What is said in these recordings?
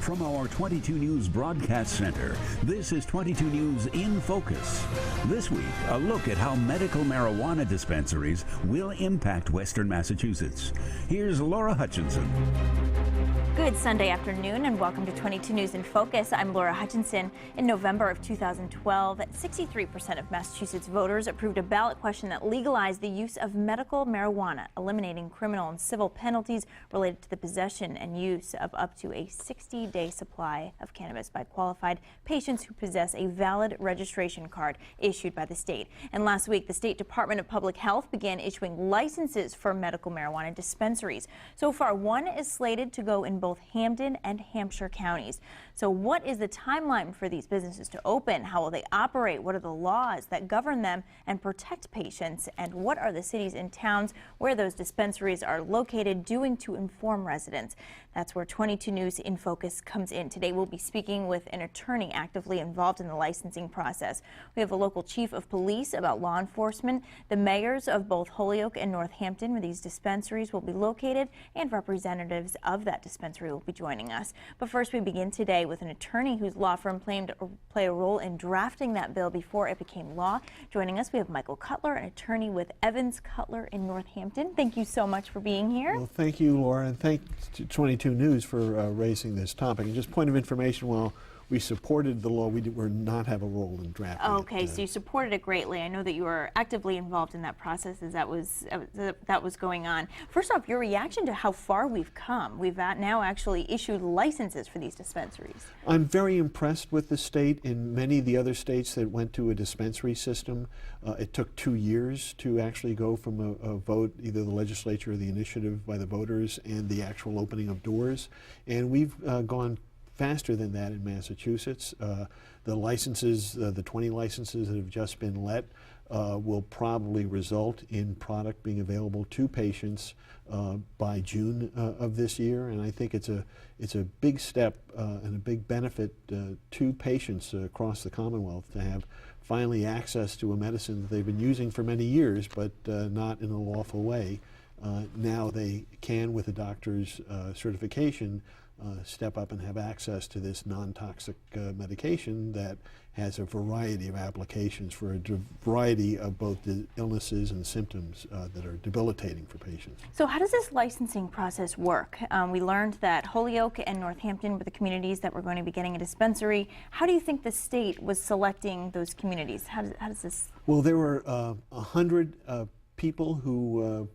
From our 22 News Broadcast Center, this is 22 News in Focus. This week, a look at how medical marijuana dispensaries will impact Western Massachusetts. Here's Laura Hutchinson. Good Sunday afternoon and welcome to 22 News in Focus. I'm Laura Hutchinson. In November of 2012, 63% of Massachusetts voters approved a ballot question that legalized the use of medical marijuana, eliminating criminal and civil penalties related to the possession and use of up to a 60-day supply of cannabis by qualified patients who possess a valid registration card issued by the state. And last week, the State Department of Public Health began issuing licenses for medical marijuana dispensaries. So far, one is slated to go in both Hampden and Hampshire counties. So what is the timeline for these businesses to open? How will they operate? What are the laws that govern them and protect patients? And what are the cities and towns where those dispensaries are located doing to inform residents? That's where 22 News in Focus comes in. Today we'll be speaking with an attorney actively involved in the licensing process. We have a local chief of police about law enforcement, the mayors of both Holyoke and Northampton where these dispensaries will be located, and representatives of that dispensary will be joining us. But first we begin today with an attorney whose law firm play a role in drafting that bill before it became law. Joining us, we have Michael Cutler, an attorney with Evans Cutler in Northampton. Thank you so much for being here. Well, thank you, Laura, and thanks to 22 News for raising this topic. And just point of information, while we supported the law, we did not have a role in drafting it. Okay, so you supported it greatly. I know that you were actively involved in that process as that was going on. First off, your reaction to how far we've come. We've now actually issued licenses for these dispensaries. I'm very impressed with the state. In many of the other states that went to a dispensary system, it took 2 years to actually go from a vote, either the legislature or the initiative by the voters, and the actual opening of doors. And we've gone faster than that in Massachusetts. The licenses, the 20 licenses that have just been let, will probably result in product being available to patients by June of this year, and I think it's a big step and a big benefit to patients across the Commonwealth to have finally access to a medicine that they've been using for many years, but not in a lawful way. Now they can, with a doctor's certification, step up and have access to this non-toxic medication that has a variety of applications for a variety of both the illnesses and symptoms that are debilitating for patients. So how does this licensing process work? We learned that Holyoke and Northampton were the communities that were going to be getting a dispensary. How do you think the state was selecting those communities? How does this? Well, there were 100 people who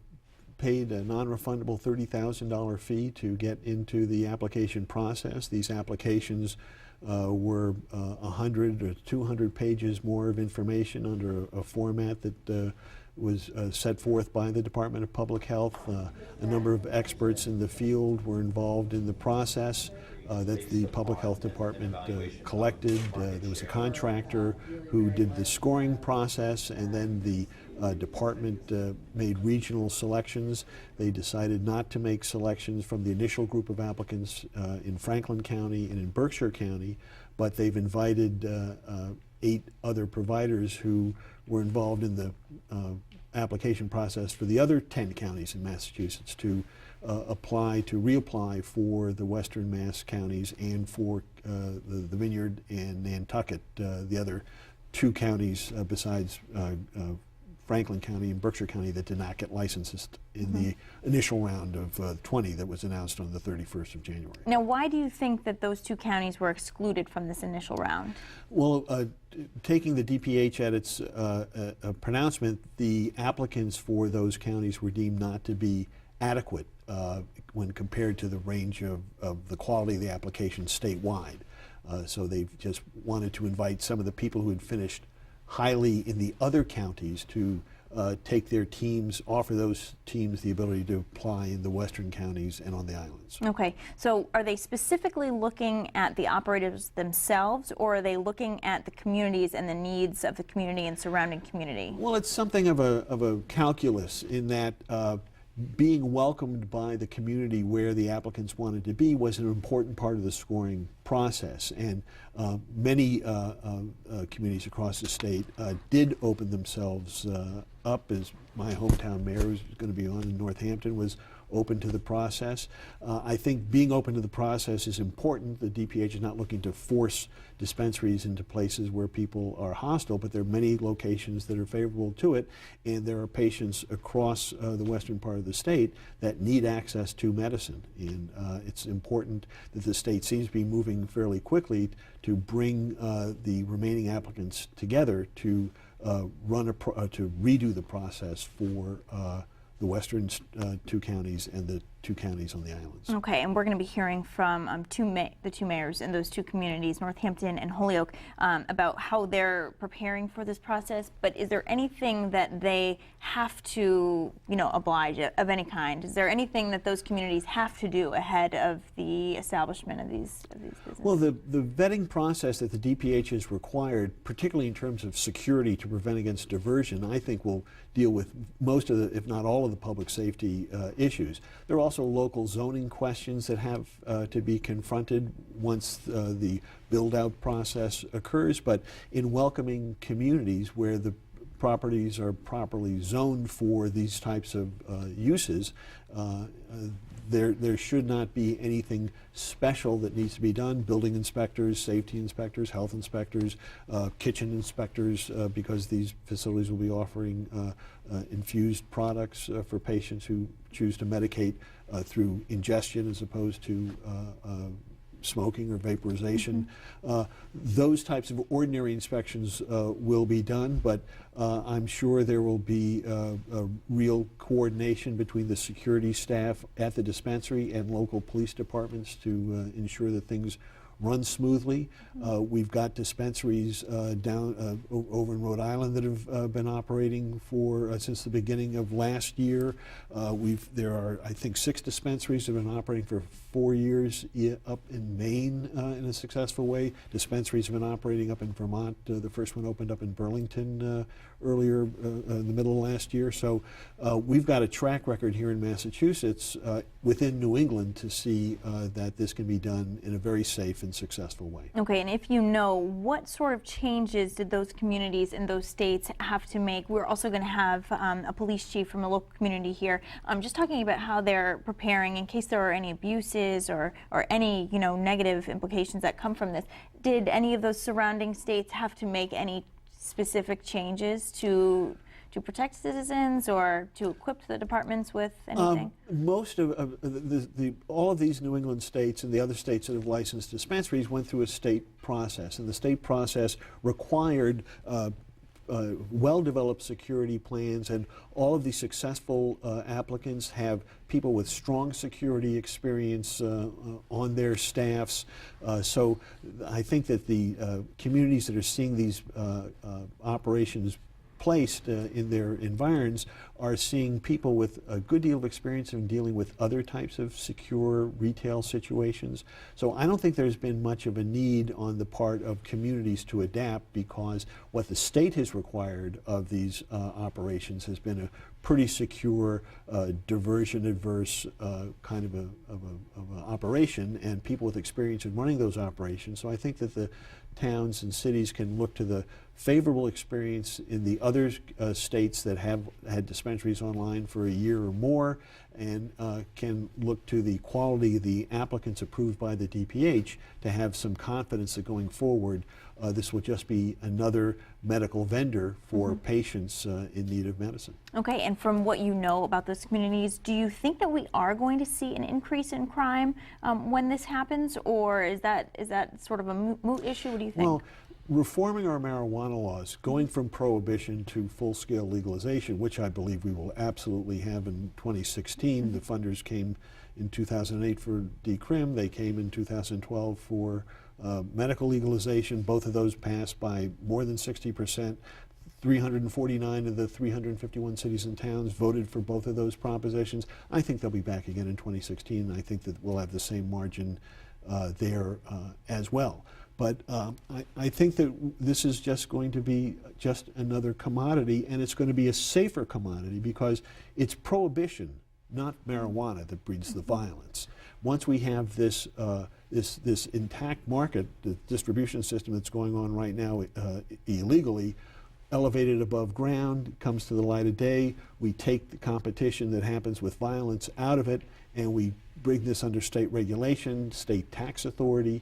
paid a non-refundable $30,000 fee to get into the application process. These applications were 100 or 200 pages more of information under a format that was set forth by the Department of Public Health. A number of experts in the field were involved in the process that the Public Health Department collected. There was a contractor who did the scoring process, and then the department made regional selections. They decided not to make selections from the initial group of applicants in Franklin County and in Berkshire County, but they've invited 8 other providers who were involved in the application process for the other 10 counties in Massachusetts to reapply for the Western Mass counties and for the Vineyard and Nantucket, the other 2 counties besides Franklin County and Berkshire County that did not get licenses in the initial round of 20 that was announced on the 31st of January. Now, why do you think that those 2 counties were excluded from this initial round? Well, taking the DPH at its pronouncement, the applicants for those counties were deemed not to be adequate when compared to the range of the quality of the application statewide. So they just wanted to invite some of the people who had finished highly in the other counties to take their teams, offer those teams the ability to apply in the western counties and on the islands. Okay, so are they specifically looking at the operators themselves, or are they looking at the communities and the needs of the community and surrounding community? Well, it's something of a calculus in that being welcomed by the community where the applicants wanted to be was an important part of the scoring process, and many communities across the state did open themselves up, as my hometown mayor, who's going to be on in Northampton, was open to the process. I think being open to the process is important. The DPH is not looking to force dispensaries into places where people are hostile, but there are many locations that are favorable to it, and there are patients across the western part of the state that need access to medicine. And it's important that the state seems to be moving fairly quickly to bring the remaining applicants together to to redo the process for the western two counties and the two counties on the islands. Okay, and we're going to be hearing from the two mayors in those two communities, Northampton and Holyoke, about how they're preparing for this process. But is there anything that they have to, oblige of any kind? Is there anything that those communities have to do ahead of the establishment of these businesses? Well, the vetting process that the DPH has required, particularly in terms of security to prevent against diversion, I think will deal with most of the, if not all of the public safety issues. There are also local zoning questions that have to be confronted once the build-out process occurs, but in welcoming communities where the properties are properly zoned for these types of uses, there should not be anything special that needs to be done. Building inspectors, safety inspectors, health inspectors, kitchen inspectors, because these facilities will be offering infused products for patients who choose to medicate through ingestion as opposed to smoking or vaporization. Those types of ordinary inspections will be done, but I'm sure there will be a real coordination between the security staff at the dispensary and local police departments to ensure that things run smoothly. We've got dispensaries down over in Rhode Island that have been operating for since the beginning of last year. There are, I think, 6 dispensaries that have been operating for 4 years up in Maine in a successful way. Dispensaries have been operating up in Vermont. The first one opened up in Burlington earlier in the middle of last year. So we've got a track record here in Massachusetts within New England to see that this can be done in a very safe and successful way. Okay, and if you know, what sort of changes did those communities in those states have to make? We're also going to have a police chief from a local community here, just talking about how they're preparing in case there are any abuses or any negative implications that come from this. Did any of those surrounding states have to make any specific changes to protect citizens or to equip the departments with anything? Most of all of these New England states and the other states that have licensed dispensaries went through a state process, and the state process required well-developed security plans, and all of the successful applicants have people with strong security experience on their staffs. So I think that the communities that are seeing these operations placed in their environs are seeing people with a good deal of experience in dealing with other types of secure retail situations. So I don't think there's been much of a need on the part of communities to adapt, because what the state has required of these operations has been a pretty secure, diversion-adverse kind of a operation, and people with experience in running those operations. So I think that the towns and cities can look to the favorable experience in the other states that have had dispensaries online for a year or more, and can look to the quality of the applicants approved by the DPH to have some confidence that going forward this will just be another medical vendor for patients in need of medicine. Okay, and from what you know about those communities, do you think that we are going to see an increase in crime when this happens, or is that sort of a moot issue? What do you think? Well, reforming our marijuana laws, going from prohibition to full-scale legalization, which I believe we will absolutely have in 2016. The funders came in 2008 for decrim. They came in 2012 for medical legalization. Both of those passed by more than 60%. 349 of the 351 cities and towns voted for both of those propositions. I think they'll be back again in 2016. I think that we'll have the same margin there as well. But I think that this is just going to be just another commodity, and it's going to be a safer commodity because it's prohibition, not marijuana, that breeds the violence. Once we have this this intact market, the distribution system that's going on right now illegally, elevated above ground, comes to the light of day. We take the competition that happens with violence out of it, and we bring this under state regulation, state tax authority.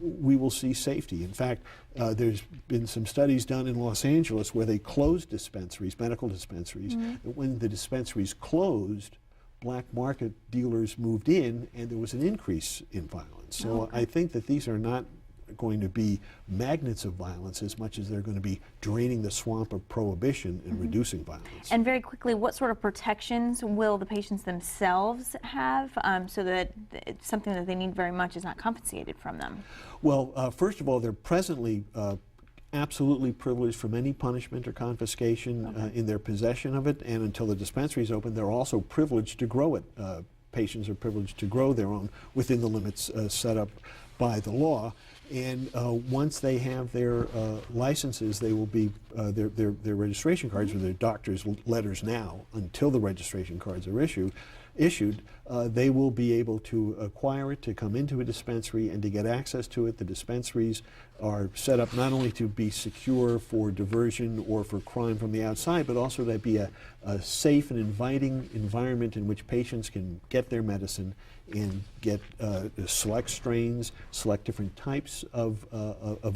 We will see safety. In fact, there's been some studies done in Los Angeles where they closed dispensaries, medical dispensaries. When the dispensaries closed, black market dealers moved in, and there was an increase in violence. So I think that these are not going to be magnets of violence as much as they're going to be draining the swamp of prohibition and reducing violence. And very quickly, what sort of protections will the patients themselves have so that it's something that they need very much is not confiscated from them? Well, first of all, they're presently absolutely privileged from any punishment or confiscation in their possession of it, and until the dispensary is open, they're also privileged to grow it. Patients are privileged to grow their own within the limits set up by the law. And once they have their licenses, they will be their registration cards or their doctor's letters now until the registration cards are issued. They will be able to acquire it, to come into a dispensary and to get access to it. The dispensaries are set up not only to be secure for diversion or for crime from the outside, but also to be a safe and inviting environment in which patients can get their medicine and get select strains, select different types of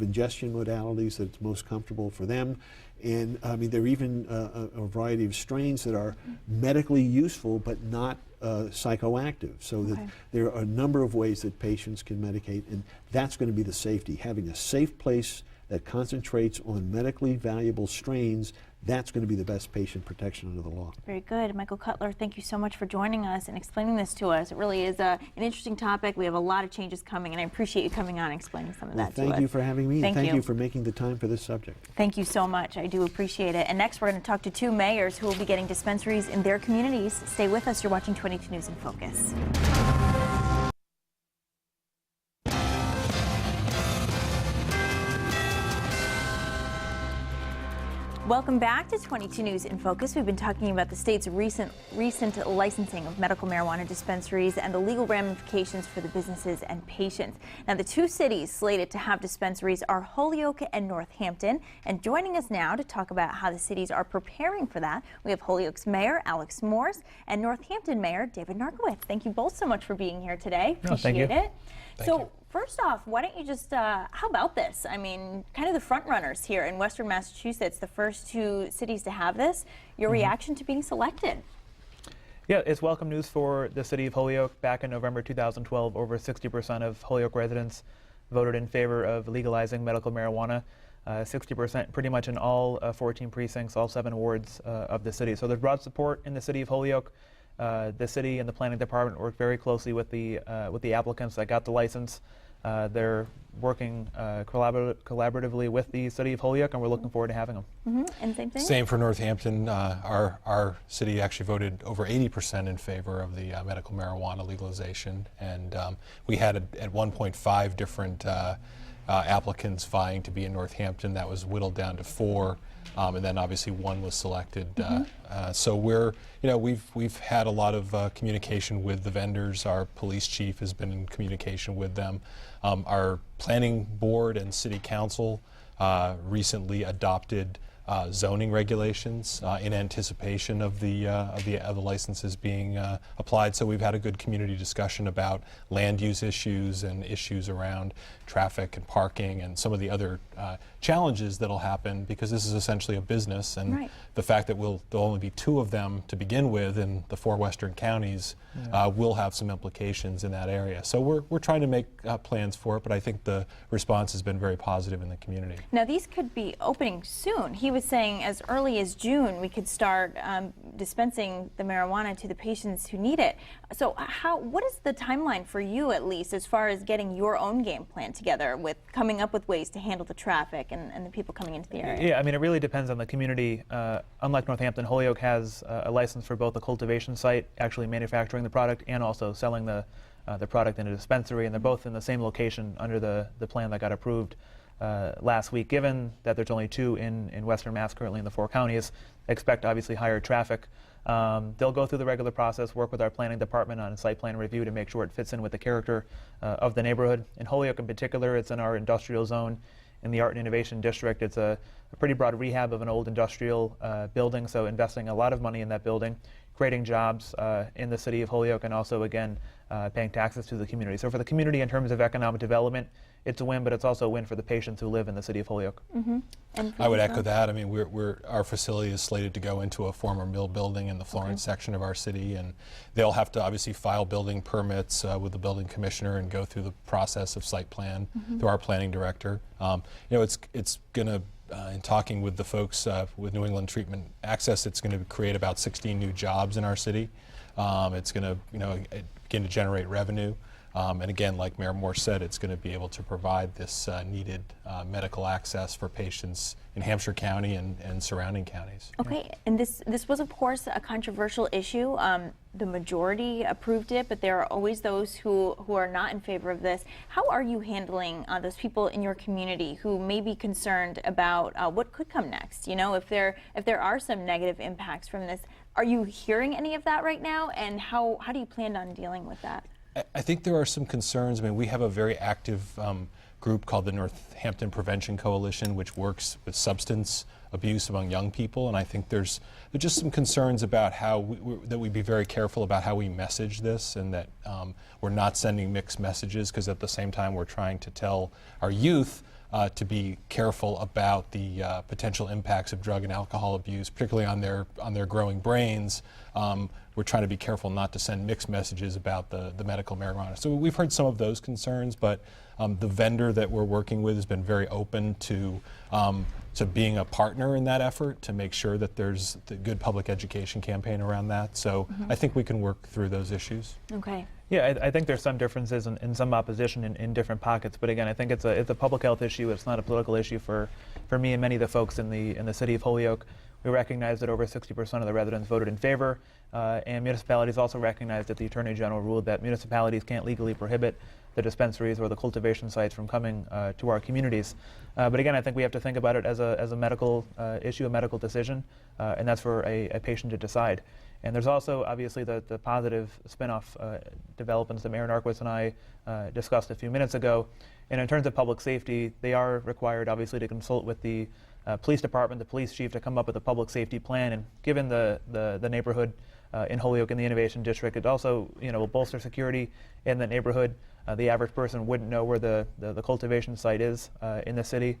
ingestion modalities that's most comfortable for them. And I mean, there are even a variety of strains that are medically useful but not psychoactive. So that there are a number of ways that patients can medicate, and that's going to be the safety. Having a safe place that concentrates on medically valuable strains, that's going to be the best patient protection under the law. Very good. Michael Cutler, thank you so much for joining us and explaining this to us. It really is an interesting topic. We have a lot of changes coming, and I appreciate you coming on and explaining some of that to us. Thank you for having me. Thank you for making the time for this subject. Thank you so much. I do appreciate it. And next, we're going to talk to two mayors who will be getting dispensaries in their communities. Stay with us. You're watching 22 News in Focus. Welcome back to 22 News in Focus. We've been talking about the state's recent licensing of medical marijuana dispensaries and the legal ramifications for the businesses and patients. Now, the two cities slated to have dispensaries are Holyoke and Northampton. And joining us now to talk about how the cities are preparing for that, we have Holyoke's Mayor Alex Morse and Northampton Mayor David Narkowitz. Thank you both so much for being here today. Appreciate it. Thank you. First off, why don't you just, how about this? I mean, kind of the front runners here in Western Massachusetts, the first two cities to have this, your reaction to being selected? Yeah, it's welcome news for the city of Holyoke. Back in November 2012, over 60% of Holyoke residents voted in favor of legalizing medical marijuana. 60% pretty much in all 14 precincts, all 7 wards of the city. So there's broad support in the city of Holyoke. The city and the planning department work very closely with the applicants that got the license. They're working collaboratively with the city of Holyoke, and we're looking forward to having them. And same thing? Same for Northampton. Our city actually voted over 80% in favor of the medical marijuana legalization, and we had at 1.5 different applicants vying to be in Northampton. That was whittled down to 4. And then obviously 1 was selected. So we've had a lot of communication with the vendors. Our police chief has been in communication with them. Our planning board and city council recently adopted zoning regulations in anticipation of the licenses being applied. So we've had a good community discussion about land use issues and issues around traffic and parking and some of the other challenges that'll happen, because this is essentially a business, and the fact that there'll only be 2 of them to begin with in the 4 western counties will have some implications in that area. So we're trying to make plans for it, but I think the response has been very positive in the community. Now, these could be opening soon. He was saying as early as June we could start dispensing the marijuana to the patients who need it. So what is the timeline for you, at least, as far as getting your own game plan together with coming up with ways to handle the traffic and the people coming into the area? Yeah, I mean, it really depends on the community. Unlike Northampton, Holyoke has a license for both the cultivation site, actually manufacturing the product, and also selling the product in a dispensary, and they're both in the same location under the plan that got approved last week. Given that there's only 2 in Western Mass currently in the 4 counties, expect obviously higher traffic. They'll go through the regular process, work with our planning department on a site plan review to make sure it fits in with the character of the neighborhood. In Holyoke in particular, it's in our industrial zone, in the Art and Innovation District. It's a pretty broad rehab of an old industrial building, so investing a lot of money in that building, creating jobs in the city of Holyoke, and also, again, paying taxes to the community. So for the community in terms of economic development, it's a win, but it's also a win for the patients who live in the city of Holyoke. And I would echo that. I mean, our facility is slated to go into a former mill building in the Florence section of our city, and they'll have to obviously file building permits with the building commissioner and go through the process of site plan through our planning director. You know, it's going to, in talking with the folks with New England Treatment Access, it's going to create about 16 new jobs in our city. It's going to, you know, begin to generate revenue. And again, like Mayor Moore said, it's going to be able to provide this needed medical access for patients in Hampshire County and surrounding counties. Okay, and this was, of course, a controversial issue. The majority approved it, but there are always those who are not in favor of this. How are you handling those people in your community who may be concerned about what could come next? You know, if there are some negative impacts from this, are you hearing any of that right now? And how do you plan on dealing with that? I think there are some concerns. I mean, we have a very active group called the Northampton Prevention Coalition, which works with substance abuse among young people, and I think there's just some concerns about how that we be very careful about how we message this, and that we're not sending mixed messages, because at the same time we're trying to tell our youth to be careful about the potential impacts of drug and alcohol abuse, particularly on their growing brains. We're trying to be careful not to send mixed messages about the medical marijuana. So we've heard some of those concerns, but the vendor that we're working with has been very open to being a partner in that effort to make sure that there's the good public education campaign around that. So I think we can work through those issues. Okay. Yeah, I think there's some differences and some opposition in different pockets, but again, I think it's a public health issue. It's not a political issue for me and many of the folks in the city of Holyoke. We recognize that over 60% of the residents voted in favor, and municipalities also recognize that the Attorney General ruled that municipalities can't legally prohibit the dispensaries or the cultivation sites from coming to our communities. But again, I think we have to think about it as a medical issue, a medical decision, and that's for a patient to decide. And there's also obviously the positive spin-off developments that Mayor Narquist and I discussed a few minutes ago. And in terms of public safety, they are required obviously to consult with the police department, the police chief, to come up with a public safety plan. And given the neighborhood in Holyoke in the Innovation District, it also will bolster security in the neighborhood. The average person wouldn't know where the cultivation site is in the city.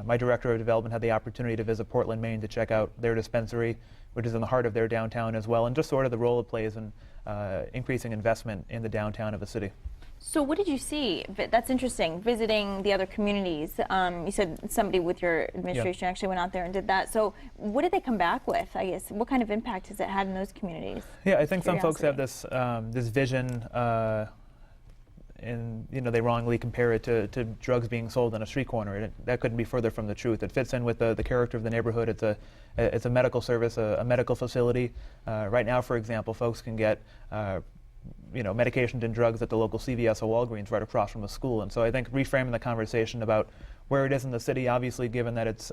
My director of development had the opportunity to visit Portland, Maine to check out their dispensary, which is in the heart of their downtown as well, and just sort of the role it plays in increasing investment in the downtown of the city. So what did you see? That's interesting, visiting the other communities. You said somebody with your administration actually went out there and did that. So what did they come back with, I guess? What kind of impact has it had in those communities? Yeah, I think some folks have this vision, and they wrongly compare it to drugs being sold on a street corner. That couldn't be further from the truth. It fits in with the character of the neighborhood. It's a medical service, a medical facility. Right now, for example, folks can get medications and drugs at the local CVS or Walgreens right across from a school. And so I think reframing the conversation about where it is in the city, obviously given that it's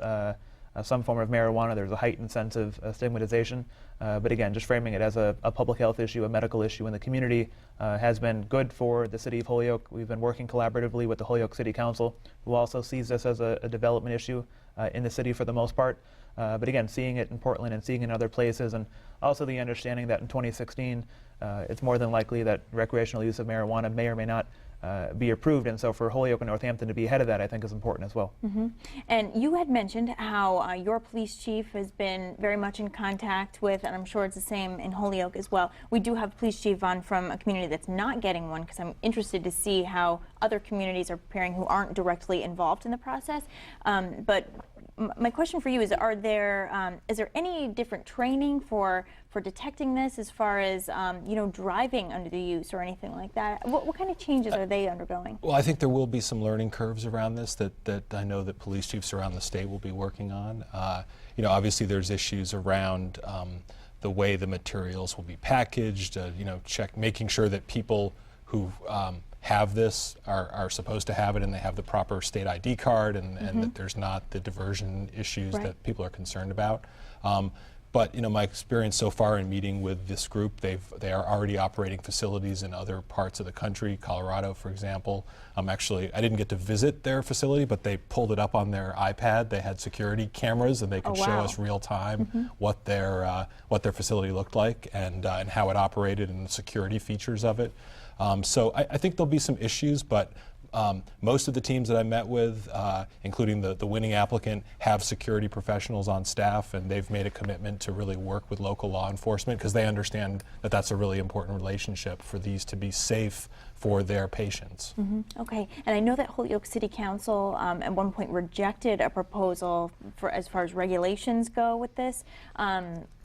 some form of marijuana, there's a heightened sense of stigmatization. But again, just framing it as a public health issue, a medical issue in the community has been good for the city of Holyoke. We've been working collaboratively with the Holyoke City Council, who also sees this as a development issue in the city for the most part. But again, seeing it in Portland and seeing it in other places, and also the understanding that in 2016, it's more than likely that recreational use of marijuana may or may not be approved. And so for Holyoke and Northampton to be ahead of that, I think is important as well. And you had mentioned how your police chief has been very much in contact with, and I'm sure it's the same in Holyoke as well. We do have a police chief on from a community that's not getting one, because I'm interested to see how other communities are preparing who aren't directly involved in the process. But my question for you is, is there any different training for detecting this, as far as driving under the use or anything like that? What kind of changes are they undergoing? Well, I think there will be some learning curves around this that I know that police chiefs around the state will be working on. Obviously there's issues around the way the materials will be packaged, making sure that people who have this are supposed to have it, and they have the proper state ID card, and that there's not the diversion issues that people are concerned about. But my experience so far in meeting with this group, they are already operating facilities in other parts of the country, Colorado, for example. Actually, I didn't get to visit their facility, but they pulled it up on their iPad. They had security cameras, and they could show us real time what their facility looked like and how it operated and the security features of it. So I think there'll be some issues, but most of the teams that I met with, including the winning applicant, have security professionals on staff, and they've made a commitment to really work with local law enforcement because they understand that that's a really important relationship for these to be safe for their patients. Okay, and I know that Holyoke City Council at one point rejected a proposal for as far as regulations go with this.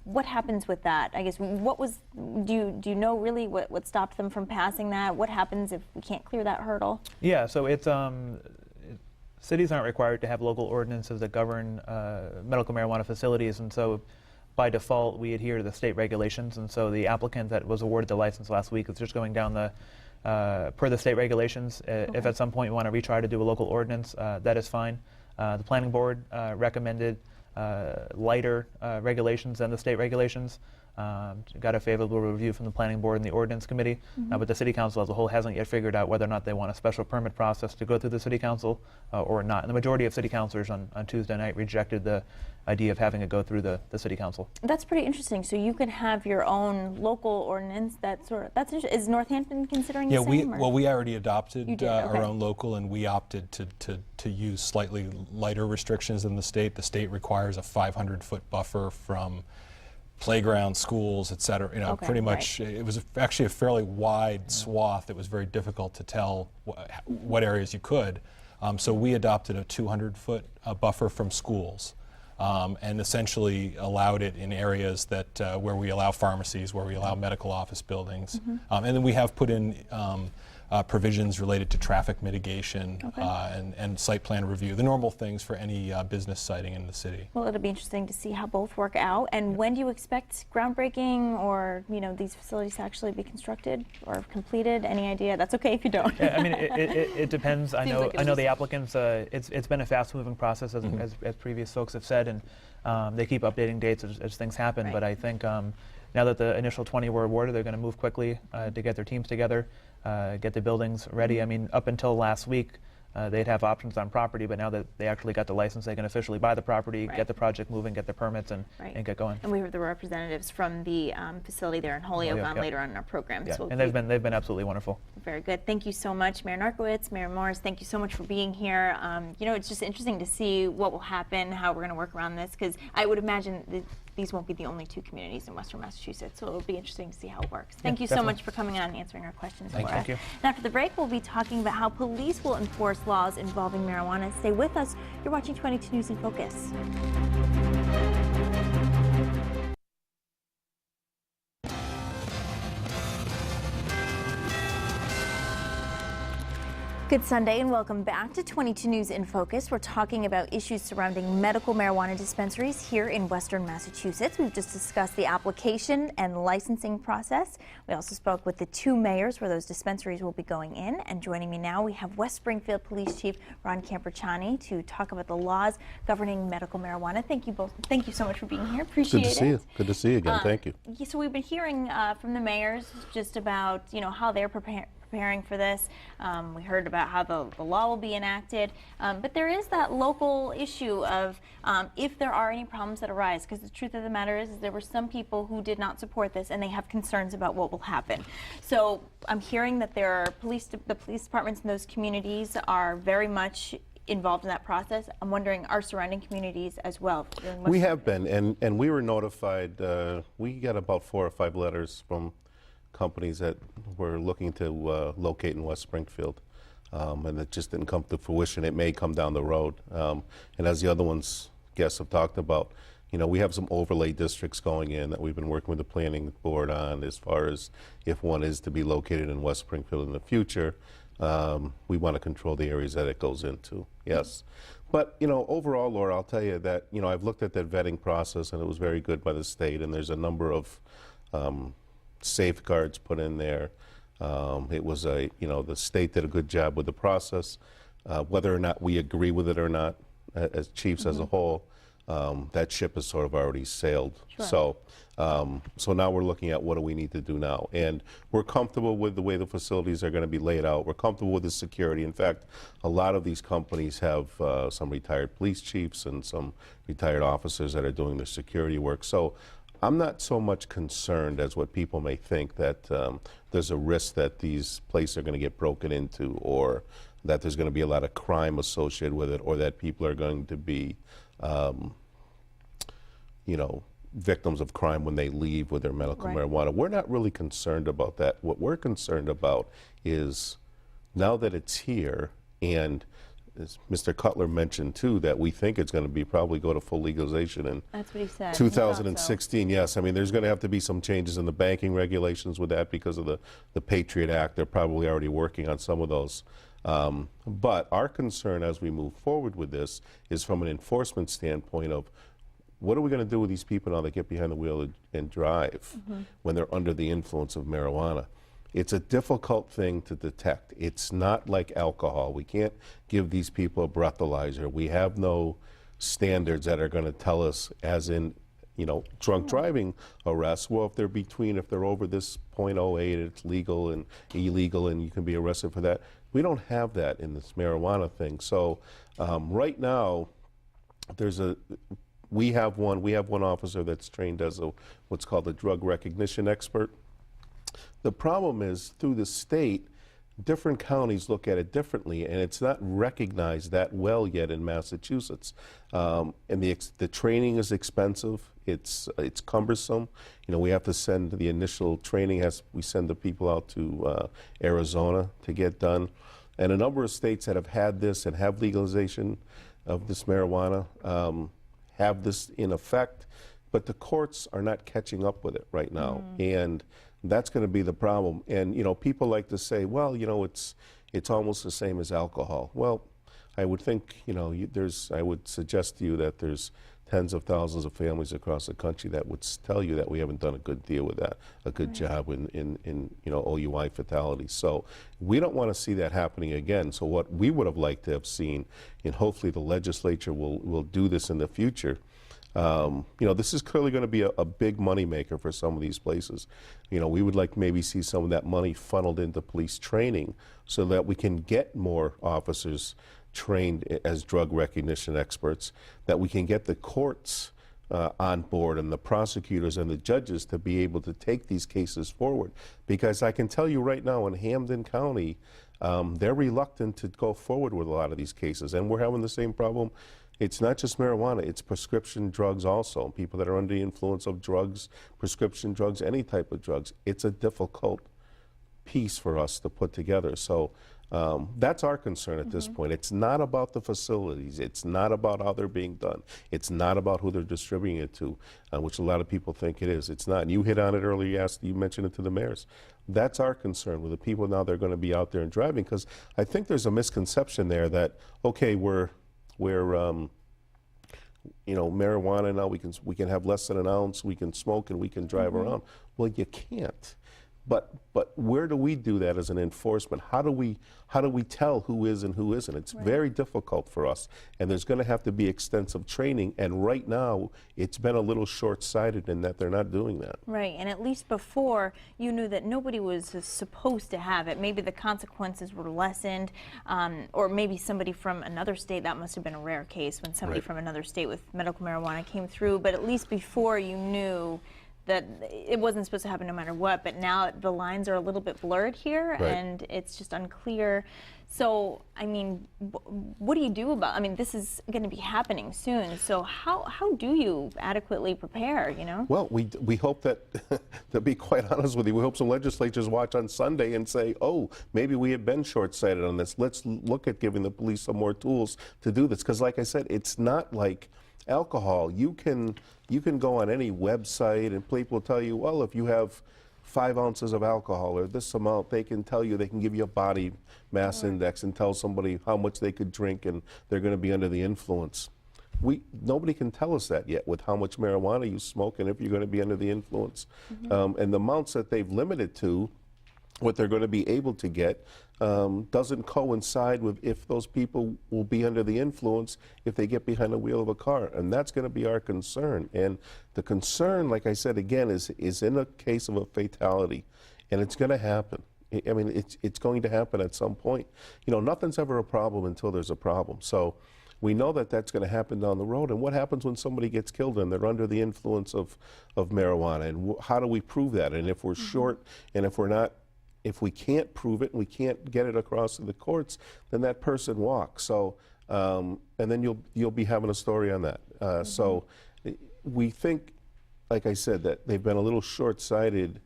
What happens with that? I guess do you know really what stopped them from passing that? What happens if we can't clear that hurdle? Yeah, so it's cities aren't required to have local ordinances that govern medical marijuana facilities, and so by default we adhere to the state regulations. And so the applicant that was awarded the license last week is just going down the per the state regulations. If at some point you want to retry to do a local ordinance, that is fine. The planning board recommended lighter regulations than the state regulations. Got a favorable review from the planning board and the ordinance committee, but the city council as a whole hasn't yet figured out whether or not they want a special permit process to go through the city council or not. And the majority of city councilors on Tuesday night rejected the idea of having it go through the city council. That's pretty interesting. So you could have your own local ordinance. That's interesting. Is Northampton considering the same? Yeah, we already adopted our Okay. own local, and we opted to use slightly lighter restrictions than the state. The state requires a 500-foot buffer from playground, schools, et cetera. Okay, pretty much. It was actually a fairly wide swath. It was very difficult to tell what areas you could. So we adopted a 200-foot buffer from schools. And essentially allowed it in areas that where we allow pharmacies, where we allow medical office buildings. And then we have put in provisions related to traffic mitigation and site plan review, the normal things for any business siting in the city. Well, it'll be interesting to see how both work out. And when do you expect groundbreaking or these facilities to actually be constructed or completed? Any idea? That's okay if you don't. Yeah, I mean, it depends. I know like the applicants. It's been a fast-moving process, as previous folks have said, and they keep updating dates as things happen. Right. But I think now that the initial 20 were awarded, they're going to move quickly to get their teams together, get the buildings ready. I mean, up until last week, they'd have options on property, but now that they actually got the license, they can officially buy the property, get the project moving, get the permits, and get going. And we have the representatives from the facility there in Holyoke on yep. later on in our program. Yeah. So And they've been absolutely wonderful. very good. Thank you so much, Mayor Narkowitz, Mayor Morris. Thank you so much for being here. It's just interesting to see what will happen, how we're going to work around this, because I would imagine that these won't be the only two communities in Western Massachusetts, so it'll be interesting to see how it works. Thank you so definitely. much for coming on and answering our questions, Laura. Thank you. And after the break, we'll be talking about how police will enforce laws involving marijuana. Stay with us. You're watching 22 News in Focus. Good Sunday and welcome back to 22 News in Focus. We're talking about issues surrounding medical marijuana dispensaries here in Western Massachusetts. We've just discussed the application and licensing process. We also spoke with the two mayors where those dispensaries will be going in. And joining me now, we have West Springfield Police Chief Ron Camperciani to talk about the laws governing medical marijuana. Thank you both. Thank you so much for being here. Appreciate it. Good to see you. Good to see you again. Thank you. So we've been hearing from the mayors just about how they're preparing for this. We heard about how the law will be enacted, but there is that local issue of if there are any problems that arise, because the truth of the matter is there were some people who did not support this and they have concerns about what will happen. So I'm hearing that there are the police departments in those communities are very much involved in that process. I'm wondering, are surrounding communities as well? We have been, and we were notified. We got about 4 or 5 letters from companies that were looking to locate in West Springfield, and it just didn't come to fruition. It may come down the road, and as the other guests have talked about, we have some overlay districts going in that we've been working with the planning board on as far as if one is to be located in West Springfield in the future. We want to control the areas that it goes into, yes. But, overall, Laura, I'll tell you that, I've looked at that vetting process and it was very good by the state, and there's a number of safeguards put in there. It was the state did a good job with the process. Whether or not we agree with it or not, as chiefs as a whole, that ship has sort of already sailed. Sure. So now we're looking at what do we need to do now. And we're comfortable with the way the facilities are going to be laid out. We're comfortable with the security. In fact, a lot of these companies have some retired police chiefs and some retired officers that are doing the security work. So I'm not so much concerned as what people may think that there's a risk that these places are going to get broken into, or that there's going to be a lot of crime associated with it, or that people are going to be, victims of crime when they leave with their medical marijuana. We're not really concerned about that. What we're concerned about is now that it's here, and as Mr. Cutler mentioned too, that we think it's going to be probably go to full legalization in That's what he said. 2016. Yes, I mean there's going to have to be some changes in the banking regulations with that because of the Patriot Act. They're probably already working on some of those. But our concern as we move forward with this is from an enforcement standpoint of what are we going to do with these people now that get behind the wheel and drive when they're under the influence of marijuana? It's a difficult thing to detect. It's not like alcohol. We can't give these people a breathalyzer. We have no standards that are going to tell us, as in, drunk driving arrests. Well, if they're over this .08, it's legal and illegal, and you can be arrested for that. We don't have that in this marijuana thing. So right now, we have one officer that's trained as what's called a drug recognition expert. The problem is, through the state, different counties look at it differently, and it's not recognized that well yet in Massachusetts. And the training is expensive. It's cumbersome. We have to send the initial training we send the people out to Arizona to get done. And a number of states that have had this and have legalization of this marijuana have this in effect, but the courts are not catching up with it right now. And that's going to be the problem. And people like to say, well, it's almost the same as alcohol. Well, I would think, I would suggest to you that there's tens of thousands of families across the country that would tell you that we haven't done a good deal with that, a good job in OUI fatalities. So we don't want to see that happening again. So what we would have liked to have seen, and hopefully the legislature will do this in the future. This is clearly going to be a big money maker for some of these places. We would like maybe see some of that money funneled into police training so that we can get more officers trained as drug recognition experts, that we can get the courts on board and the prosecutors and the judges to be able to take these cases forward. Because I can tell you right now in Hampden County, they're reluctant to go forward with a lot of these cases. And we're having the same problem. It's not just marijuana, it's prescription drugs also. People that are under the influence of drugs, prescription drugs, any type of drugs. It's a difficult piece for us to put together. So that's our concern at this point. It's not about the facilities. It's not about how they're being done. It's not about who they're distributing it to, which a lot of people think it is. It's not. And you hit on it earlier. You mentioned it to the mayors. That's our concern with the people now. They're going to be out there and driving, because I think there's a misconception there that, okay, we're marijuana now, we can have less than an ounce, we can smoke, and we can drive around. Well, you can't. But where do we do that as an enforcement? How do we tell who is and who isn't? It's very difficult for us, and there's going to have to be extensive training. And right now, it's been a little short-sighted in that they're not doing that. Right, and at least before, you knew that nobody was supposed to have it. Maybe the consequences were lessened, or maybe somebody from another state. That must have been a rare case when somebody from another state with medical marijuana came through. But at least before, you knew that it wasn't supposed to happen no matter what, but now the lines are a little bit blurred here, and it's just unclear. So, I mean, what do you do about, this is going to be happening soon, so how do you adequately prepare, Well, we hope that, to be quite honest with you, we hope some legislatures watch on Sunday and say, oh, maybe we have been short-sighted on this. Let's look at giving the police some more tools to do this, because like I said, it's not like alcohol. You can go on any website and people will tell you, well, if you have 5 ounces of alcohol or this amount, they can give you a body mass index and tell somebody how much they could drink and they're going to be under the influence. Nobody can tell us that yet with how much marijuana you smoke and if you're going to be under the influence. And the amounts that they've limited to what they're going to be able to get doesn't coincide with if those people will be under the influence if they get behind the wheel of a car. And that's going to be our concern. And the concern, like I said again, is in a case of a fatality. And it's going to happen. I mean, it's going to happen at some point. You know, nothing's ever a problem until there's a problem. So we know that that's going to happen down the road. And what happens when somebody gets killed and they're under the influence of marijuana? And how do we prove that? And if we're short, and if we can't prove it and we can't get it across to the courts, then that person walks. So, and then you'll be having a story on that. So we think, like I said, that they've been a little short-sighted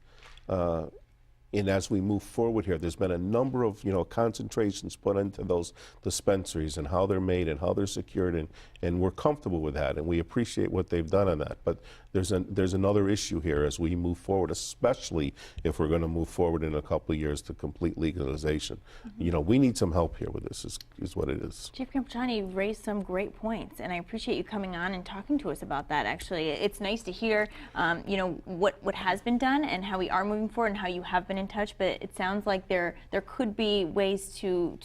and as we move forward here, there's been a number of, concentrations put into those dispensaries and how they're made and how they're secured, and we're comfortable with that, and we appreciate what they've done on that. But there's another issue here as we move forward, especially if we're going to move forward in a couple of years to complete legalization. We need some help here with this, is what it is. Chief Campachani raised some great points, and I appreciate you coming on and talking to us about that. Actually, it's nice to hear, what has been done and how we are moving forward and how you have been in touch. But it sounds like there could be ways to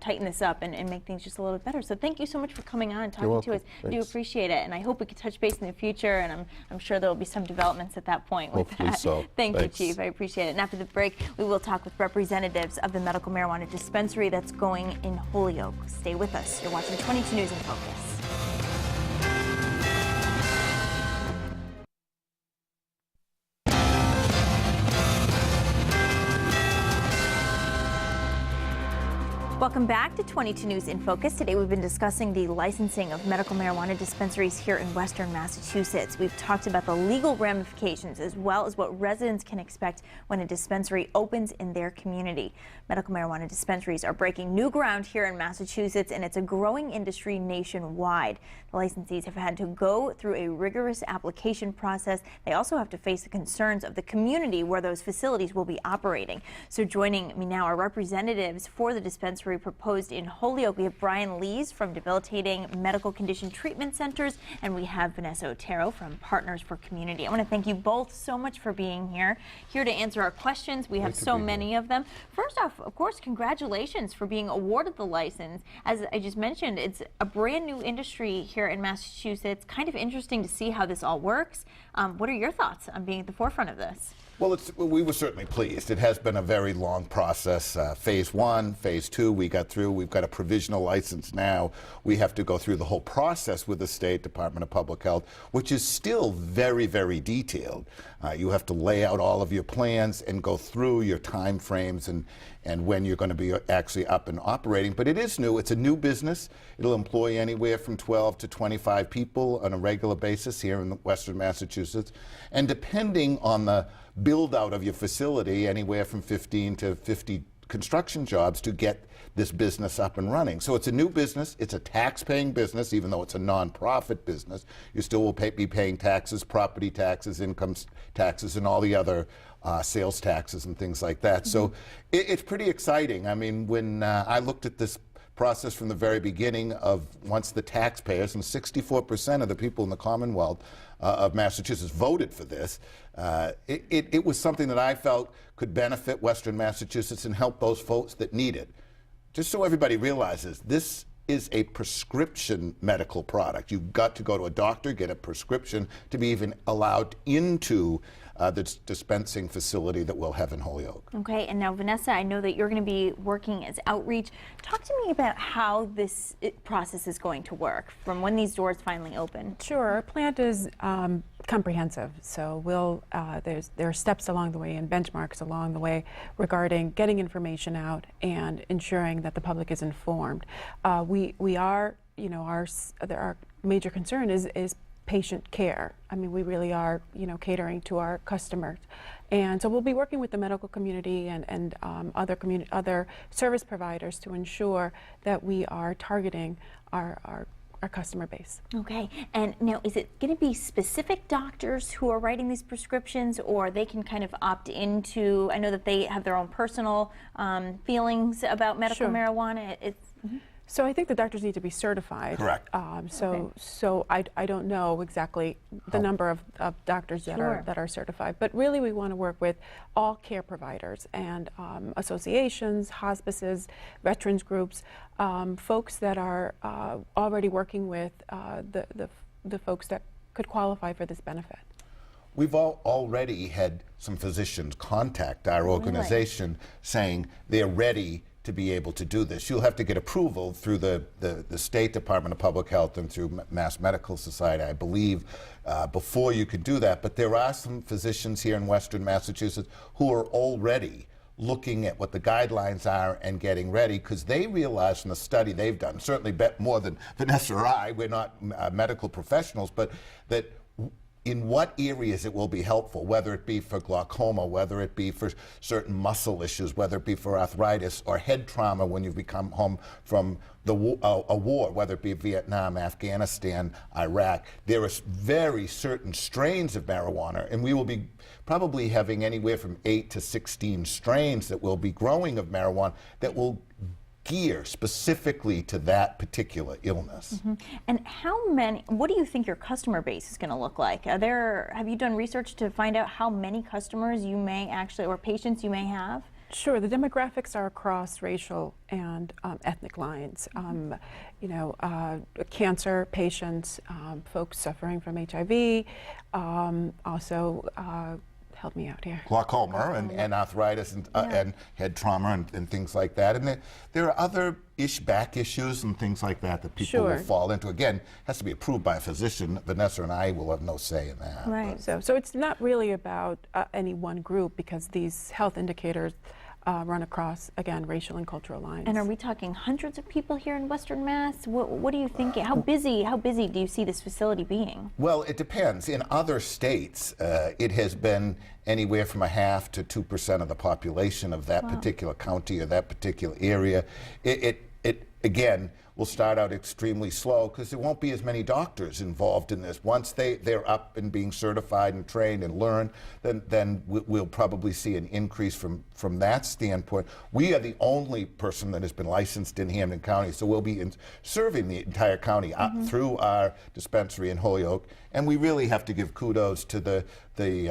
tighten this up and make things just a little bit better. So thank you so much for coming on and talking to us. I do appreciate it, and I hope we can touch base in the future, and I'm sure there will be some developments at that point with Hopefully that. so. Thanks. Thanks. You, Chief. I appreciate it. And after the break, we will talk with representatives of the medical marijuana dispensary that's going in Holyoke. Stay with us. You're watching 22 News in Focus. Welcome back to 22 News in Focus. Today we've been discussing the licensing of medical marijuana dispensaries here in Western Massachusetts. We've talked about the legal ramifications as well as what residents can expect when a dispensary opens in their community. Medical marijuana dispensaries are breaking new ground here in Massachusetts, and it's a growing industry nationwide. The licensees have had to go through a rigorous application process. They also have to face the concerns of the community where those facilities will be operating. So joining me now are representatives for the dispensary proposed in Holyoke. We have Brian Lees from Debilitating Medical Condition Treatment Centers, and we have Vanessa Otero from Partners for Community. I want to thank you both so much for being here to answer our questions. We have so many of them. First off, of course, congratulations for being awarded the license. As I just mentioned, it's a brand new industry here in Massachusetts. Kind of interesting to see how this all works. What are your thoughts on being at the forefront of this? Well, we were certainly pleased. It has been a very long process. Phase 1, Phase 2, we got through. We've got a provisional license now. We have to go through the whole process with the State Department of Public Health, which is still very, very detailed. You have to lay out all of your plans and go through your time frames and when you're going to be actually up and operating. But it is new. It's a new business. It'll employ anywhere from 12 to 25 people on a regular basis here in Western Massachusetts. And depending on the build out of your facility, anywhere from 15 to 50 construction jobs to get this business up and running. So it's a new business. It's a tax-paying business, even though it's a non-profit business. You still will be paying taxes, property taxes, income taxes, and all the other sales taxes and things like that. So it's pretty exciting. I mean, when I looked at this process from the very beginning of once the taxpayers, and 64% of the people in the Commonwealth of Massachusetts voted for this, it was something that I felt could benefit Western Massachusetts and help those folks that need it. Just so everybody realizes, this is a prescription medical product. You've got to go to a doctor, get a prescription to be even allowed into the dispensing facility that we'll have in Holyoke. Okay, and now Vanessa, I know that you're going to be working as outreach. Talk to me about how this process is going to work from when these doors finally open. Sure, our plan is comprehensive. So there are steps along the way and benchmarks along the way regarding getting information out and ensuring that the public is informed. We are, our major concern is patient care. I mean, we really are, catering to our customers. And so we'll be working with the medical community and other service providers to ensure that we are targeting our customer base. Okay, and now is it going to be specific doctors who are writing these prescriptions, or they can kind of opt into, I know that they have their own personal feelings about medical marijuana. So I think the doctors need to be certified. Correct. So I don't know exactly the number of doctors that are certified, but really we want to work with all care providers and associations, hospices, veterans groups, folks that are already working with the folks that could qualify for this benefit. We've already had some physicians contact our organization saying they're ready to be able to do this. You'll have to get approval through the State Department of Public Health and through Mass Medical Society, I believe, before you can do that. But there are some physicians here in Western Massachusetts who are already looking at what the guidelines are and getting ready, because they realize from the study they've done, certainly more than Vanessa or I, we're not medical professionals, but that in what areas it will be helpful, whether it be for glaucoma, whether it be for certain muscle issues, whether it be for arthritis or head trauma when you become home from a war, whether it be Vietnam, Afghanistan, Iraq. There are very certain strains of marijuana, and we will be probably having anywhere from 8 to 16 strains that will be growing of marijuana that will gear specifically to that particular illness. And what do you think your customer base is going to look like? Have you done research to find out how many customers you may actually, or patients you may have? Sure, the demographics are across racial and ethnic lines. Cancer patients, folks suffering from HIV, also help me out here. Glaucoma and arthritis and head trauma and things like that. And there are other back issues and things like that that people will fall into. Again, has to be approved by a physician. Vanessa and I will have no say in that. Right. So it's not really about any one group, because these health indicators run across, again, racial and cultural lines. And are we talking hundreds of people here in Western Mass? What do you think? How busy do you see this facility being? Well, it depends. In other states, it has been anywhere from 0.5% to 2% of the population of that particular county or that particular area. It again will start out extremely slow because there won't be as many doctors involved in this. Once they're up and being certified and trained and learn, then we'll probably see an increase from that standpoint. We are the only person that has been licensed in Hampden County, so we'll be serving the entire county through our dispensary in Holyoke. And we really have to give kudos to the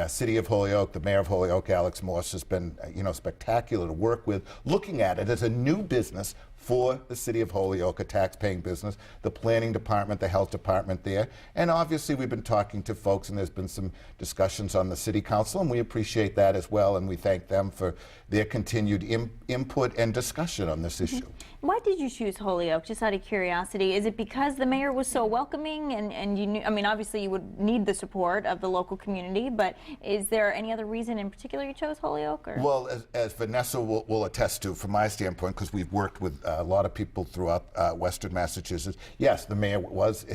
city of Holyoke. The mayor of Holyoke, Alex Morse, has been spectacular to work with, looking at it as a new business for the city of Holyoke, a tax-paying business, the planning department, the health department there. And obviously we've been talking to folks, and there's been some discussions on the city council, and we appreciate that as well, and we thank them for their continued input and discussion on this issue. Why did you choose Holyoke, just out of curiosity? Is it because the mayor was so welcoming and you knew, I mean, obviously you would need the support of the local community, but is there any other reason in particular you chose Holyoke? Or? Well, as Vanessa will attest to, from my standpoint, because we've worked with a lot of people throughout Western Massachusetts, yes, the mayor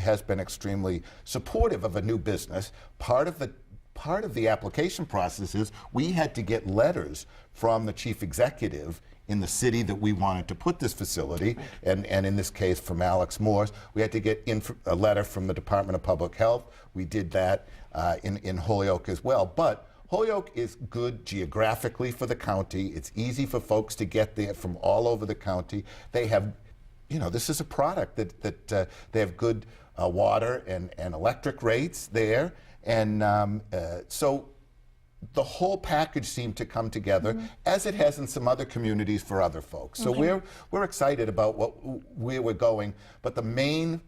has been extremely supportive of a new business. Part of the application process is we had to get letters from the chief executive in the city that we wanted to put this facility, and in this case from Alex Morse. We had to get a letter from the Department of Public Health. We did that in Holyoke as well. But Holyoke is good geographically for the county. It's easy for folks to get there from all over the county. They have, this is a product that they have good water and electric rates there. And so the whole package seemed to come together, as it has in some other communities for other folks. So we're excited about where we're going, but the main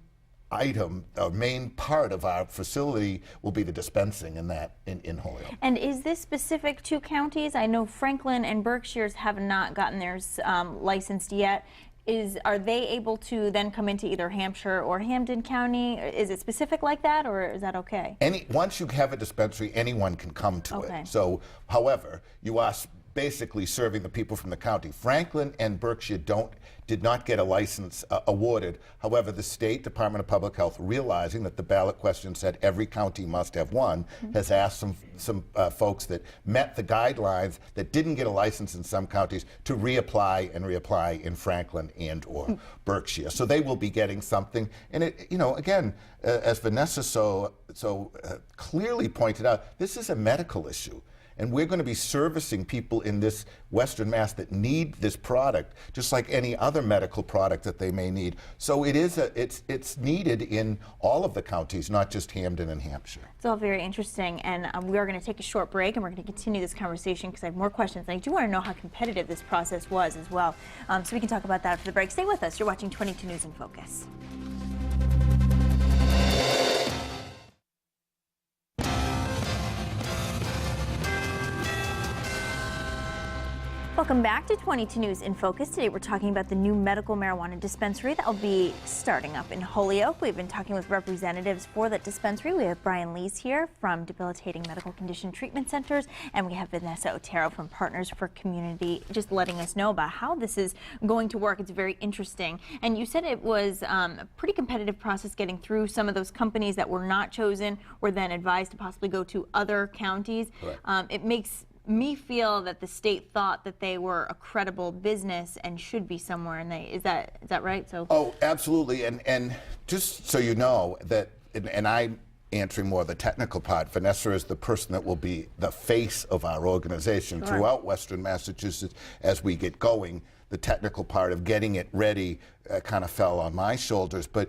item, or main part of our facility will be the dispensing in Holyoke. And is this specific to counties? I know Franklin and Berkshires have not gotten theirs licensed yet. Are they able to then come into either Hampshire or Hampden County? Is it specific like that, or is that okay? Once you have a dispensary, anyone can come to it. So, however, you are basically serving the people from the county. Franklin and Berkshire did not get a license awarded. However, the State Department of Public Health, realizing that the ballot question said every county must have one, has asked some folks that met the guidelines that didn't get a license in some counties to reapply in Franklin and or Berkshire. So they will be getting something. And it, again, as Vanessa so clearly pointed out, this is a medical issue. and we're going to be servicing people in this Western Mass that need this product, just like any other medical product that they may need. So it's needed in all of the counties, not just Hampden and Hampshire. It's all very interesting, and we are going to take a short break, and we're going to continue this conversation because I have more questions. And I do want to know how competitive this process was as well. So we can talk about that after the break. Stay with us. You're watching 22 News in Focus. Welcome back to 22 News in Focus. Today we're talking about the new medical marijuana dispensary that will be starting up in Holyoke. We've been talking with representatives for that dispensary. We have Brian Lees here from Debilitating Medical Condition Treatment Centers, and we have Vanessa Otero from Partners for Community just letting us know about how this is going to work. It's very interesting. And you said it was a pretty competitive process getting through. Some of those companies that were not chosen were then advised to possibly go to other counties. It makes me feel that the state thought that they were a credible business and should be somewhere, and is that right? So absolutely, and just so you know that, and I'm answering more of the technical part. Vanessa is the person that will be the face of our organization throughout Western Massachusetts as we get going. The technical part of getting it ready kind of fell on my shoulders, but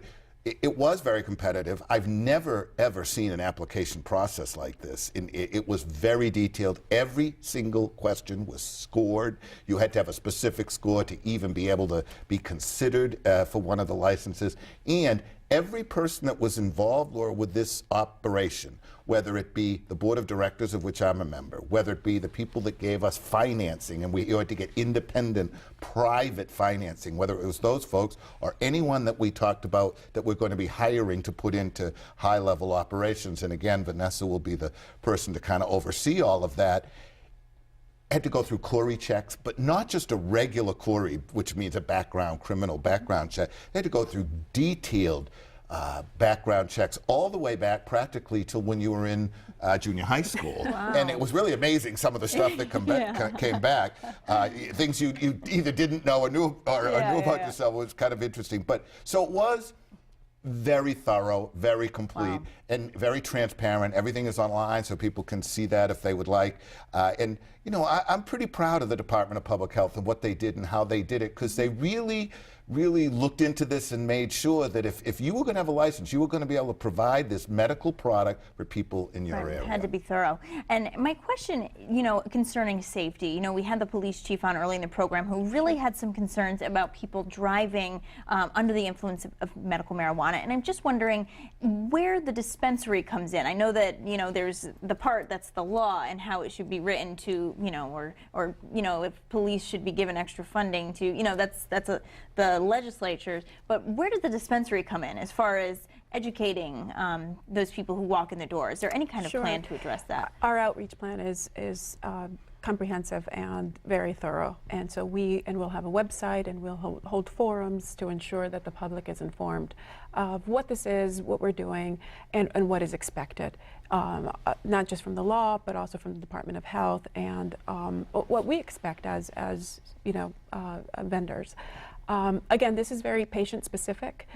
it was very competitive. I've never, ever seen an application process like this. It was very detailed. Every single question was scored. You had to have a specific score to even be able to be considered for one of the licenses. And every person that was involved, Laura, with this operation, whether it be the board of directors, of which I'm a member, whether it be the people that gave us financing, and we had to get independent, private financing, whether it was those folks or anyone that we talked about that we're going to be hiring to put into high-level operations. And again, Vanessa will be the person to kind of oversee all of that. Had to go through query checks, but not just a regular query, which means a criminal background check. They had to go through detailed background checks all the way back practically till when you were in junior high school. Wow. And it was really amazing, some of the stuff that came back. Things you either didn't know or knew about yourself. It was kind of interesting. But so it was very thorough, very complete, and very transparent. Everything is online so people can see that if they would like. And you know, I'm pretty proud of the Department of Public Health and what they did and how they did it, because they really looked into this and made sure that if you were going to have a license, you were going to be able to provide this medical product for people in your area. It had to be thorough. And my question, you know, concerning safety, you know, we had the police chief on early in the program who really had some concerns about people driving under the influence of medical marijuana. And I'm just wondering where the dispensary comes in. I know that, you know, there's the part that's the law and how it should be written to, you know, or you know, if police should be given extra funding to, you know, that's the legislatures, but where does the dispensary come in as far as educating those people who walk in the door? Is there any kind of plan to address that? Our outreach plan is comprehensive and very thorough, and so we'll have a website, and we'll hold forums to ensure that the public is informed of what this is, what we're doing, and what is expected, not just from the law, but also from the Department of Health, and what we expect as you know, vendors. Again, this is very patient-specific,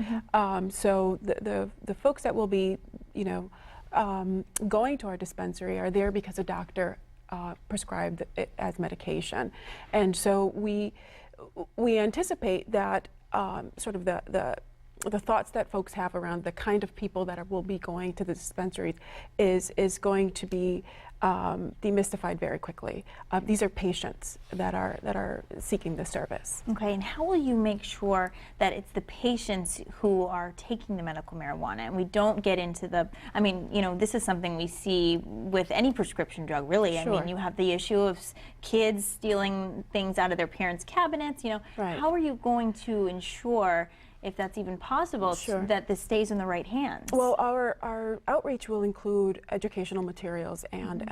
so the folks that will be, you know, going to our dispensary are there because a doctor prescribed it as medication, and so we anticipate that sort of the thoughts that folks have around the kind of people that will be going to the dispensaries is going to be demystified very quickly. These are patients that are seeking the service. Okay, and how will you make sure that it's the patients who are taking the medical marijuana, and we don't get into the, I mean, you know, this is something we see with any prescription drug, really. I mean, you have the issue of kids stealing things out of their parents' cabinets, you know. How are you going to ensure, if that's even possible, that this stays in the right hands? Well, our outreach will include educational materials, and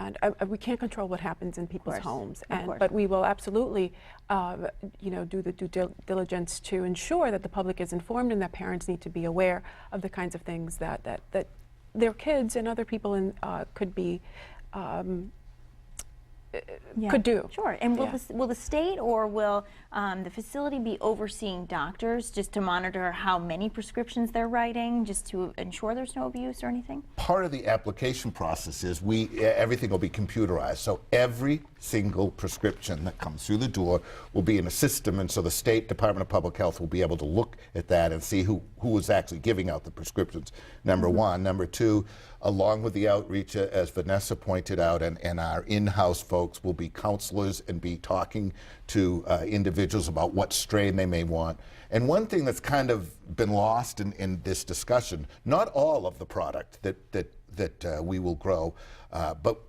we can't control what happens in people's homes, but we will absolutely, you know, do the due diligence to ensure that the public is informed and that parents need to be aware of the kinds of things that their kids and other people could be could do. Sure. And will the state or will the facility be overseeing doctors just to monitor how many prescriptions they're writing, just to ensure there's no abuse or anything? Part of the application process is everything will be computerized. So every single prescription that comes through the door will be in a system, and so the State Department of Public Health will be able to look at that and see who is actually giving out the prescriptions, number one. Number two, along with the outreach, as Vanessa pointed out, and our in-house folks will be counselors and be talking to individuals about what strain they may want. And one thing that's kind of been lost in this discussion, not all of the product that we will grow, but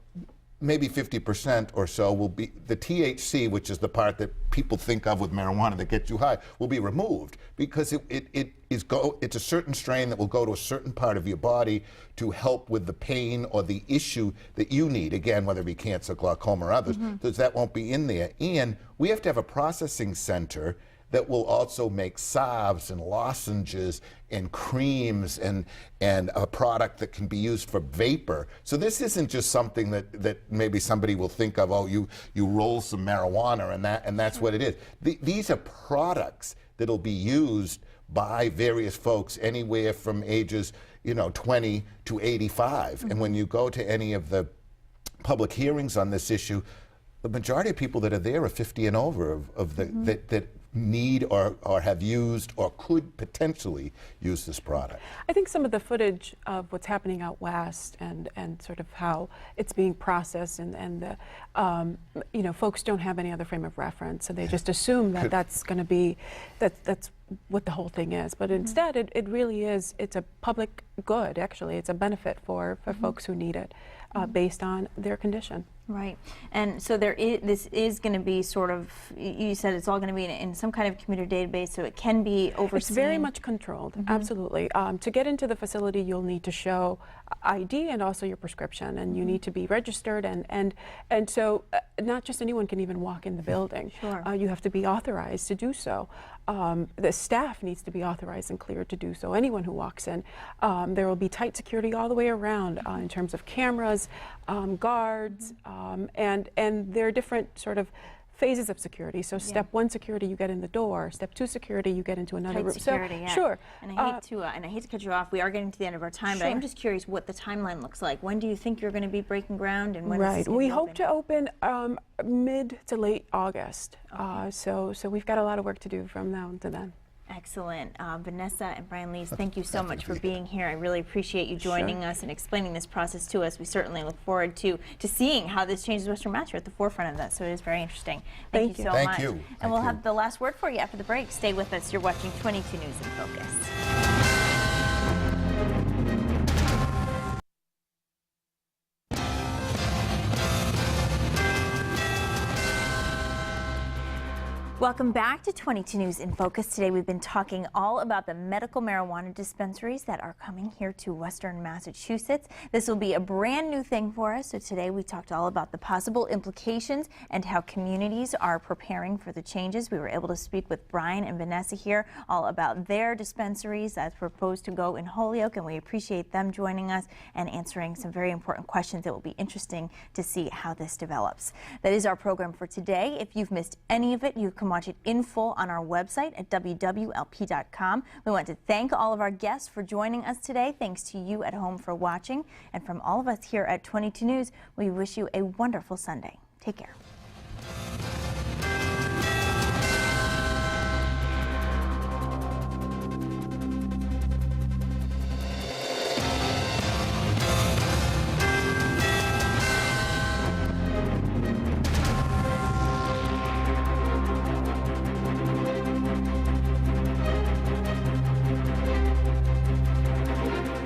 maybe 50% or so will be the THC, which is the part that people think of with marijuana that gets you high, will be removed because it's a certain strain that will go to a certain part of your body to help with the pain or the issue that you need. Again, whether it be cancer, glaucoma, or others, because that won't be in there. And we have to have a processing center that will also make salves and lozenges and creams and a product that can be used for vapor. So this isn't just something that maybe somebody will think of, oh, you roll some marijuana and that's what it is. These are products that'll be used by various folks anywhere from ages 20 to 85. And when you go to any of the public hearings on this issue, the majority of people that are there are 50 and over that need or have used or could potentially use this product. I think some of the footage of what's happening out west and sort of how it's being processed and the folks don't have any other frame of reference, so they just assume that that's going to be that's what the whole thing is. But instead, it really is. It's a public good. Actually, it's a benefit for folks who need it based on their condition. Right. And so this is going to be sort of, you said it's all going to be in some kind of computer database, so it can be overseen. It's very much controlled, absolutely. To get into the facility, you'll need to show ID and also your prescription, and you need to be registered, and so not just anyone can even walk in the building. Sure. You have to be authorized to do so. The staff needs to be authorized and cleared to do so. Anyone who walks in. There will be tight security all the way around in terms of cameras, guards, and there are different sort of phases of security. So step one security, you get in the door. Step two security, you get into another room. Security, so, yeah. Sure. And I hate to cut you off. We are getting to the end of our time, but I'm just curious what the timeline looks like. When do you think you're going to be breaking ground, and when is this going to be hope to open mid to late August. Okay. So we've got a lot of work to do from now to then. Excellent. Vanessa and Brian Lees, thank you so much for being here. I really appreciate you joining us and explaining this process to us. We certainly look forward to seeing how this changes Western Mass. You're at the forefront of that, so it is very interesting. Thank you so much. Thank you. And we'll have the last word for you after the break. Stay with us. You're watching 22 News in Focus. Welcome back to 22 News in Focus. Today we've been talking all about the medical marijuana dispensaries that are coming here to Western Massachusetts. This will be a brand new thing for us. So today we talked all about the possible implications and how communities are preparing for the changes. We were able to speak with Brian and Vanessa here all about their dispensaries that's proposed to go in Holyoke, and we appreciate them joining us and answering some very important questions. It will be interesting to see how this develops. That is our program for today. If you've missed any of it, you can watch it in full on our website at wwlp.com. We want to thank all of our guests for joining us today. Thanks to you at home for watching. And from all of us here at 22 News, we wish you a wonderful Sunday. Take care.